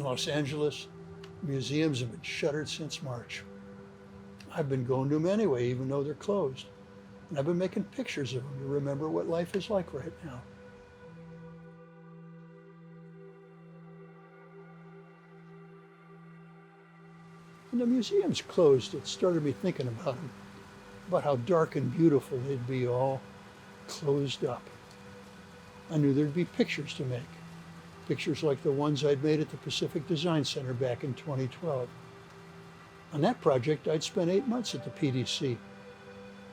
Los Angeles, museums have been shuttered since March. I've been going to them anyway, even though they're closed. And I've been making pictures of them to remember what life is like right now. When the museums closed, it started me thinking about them, about how dark and beautiful they'd be all closed up. I knew there'd be pictures to make, pictures like the ones I'd made at the Pacific Design Center back in 2012. On that project, I'd spent 8 months at the PDC.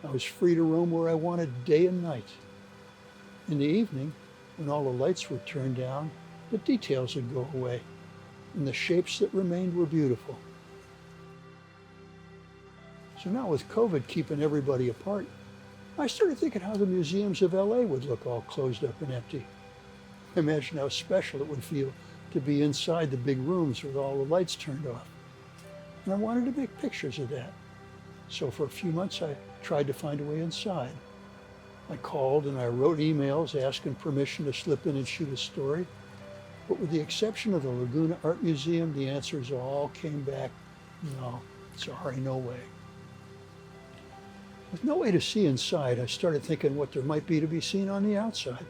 I was free to roam where I wanted day and night. In the evening, when all the lights were turned down, the details would go away, and the shapes that remained were beautiful. So now with COVID keeping everybody apart, I started thinking how the museums of LA would look all closed up and empty. Imagine how special it would feel to be inside the big rooms with all the lights turned off. And I wanted to make pictures of that. So for a few months, I tried to find a way inside. I called and I wrote emails asking permission to slip in and shoot a story. But with the exception of the Laguna Art Museum, the answers all came back, no, sorry, no way. With no way to see inside, I started thinking what there might be to be seen on the outside.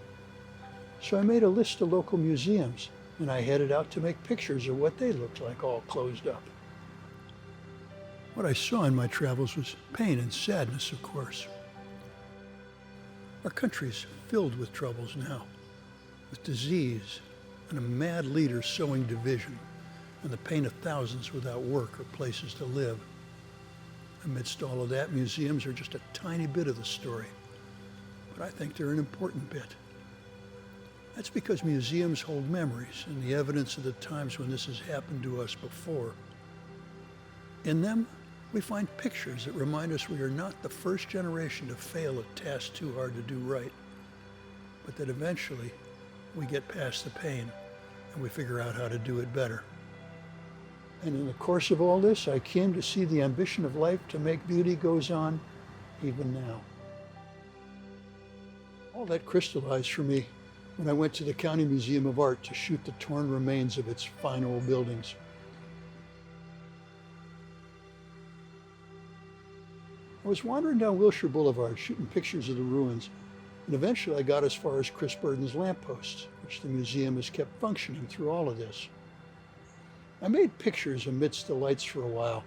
So I made a list of local museums, and I headed out to make pictures of what they looked like all closed up. What I saw in my travels was pain and sadness, of course. Our country's filled with troubles now, with disease and a mad leader sowing division, and the pain of thousands without work or places to live. Amidst all of that, museums are just a tiny bit of the story, but I think they're an important bit. That's because museums hold memories and the evidence of the times when this has happened to us before. In them, we find pictures that remind us we are not the first generation to fail at tasks too hard to do right, but that eventually we get past the pain and we figure out how to do it better. And in the course of all this, I came to see the ambition of life to make beauty goes on even now. All that crystallized for me when I went to the County Museum of Art to shoot the torn remains of its fine old buildings. I was wandering down Wilshire Boulevard shooting pictures of the ruins, and eventually I got as far as Chris Burden's lampposts, which the museum has kept functioning through all of this. I made pictures amidst the lights for a while,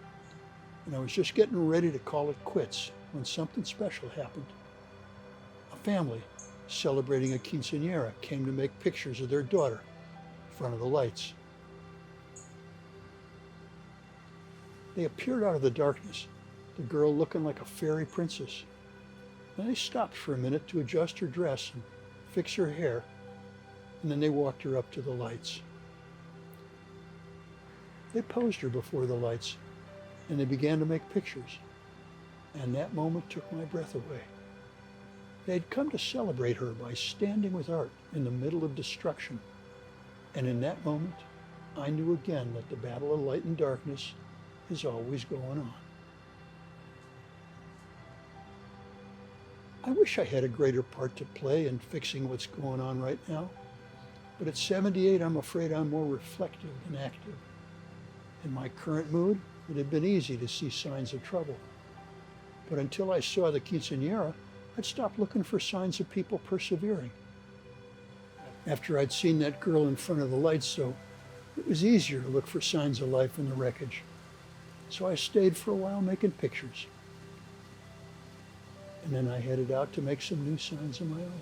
and I was just getting ready to call it quits when something special happened. A family celebrating a quinceañera came to make pictures of their daughter in front of the lights. They appeared out of the darkness, the girl looking like a fairy princess. And they stopped for a minute to adjust her dress and fix her hair, and then they walked her up to the lights. They posed her before the lights, and they began to make pictures. And that moment took my breath away. They had come to celebrate her by standing with art in the middle of destruction. And in that moment, I knew again that the battle of light and darkness is always going on. I wish I had a greater part to play in fixing what's going on right now. But at 78, I'm afraid I'm more reflective than active. In my current mood, it had been easy to see signs of trouble. But until I saw the quinceañera, I'd stopped looking for signs of people persevering. After I'd seen that girl in front of the lights, though, it was easier to look for signs of life in the wreckage. So I stayed for a while making pictures. And then I headed out to make some new signs of my own.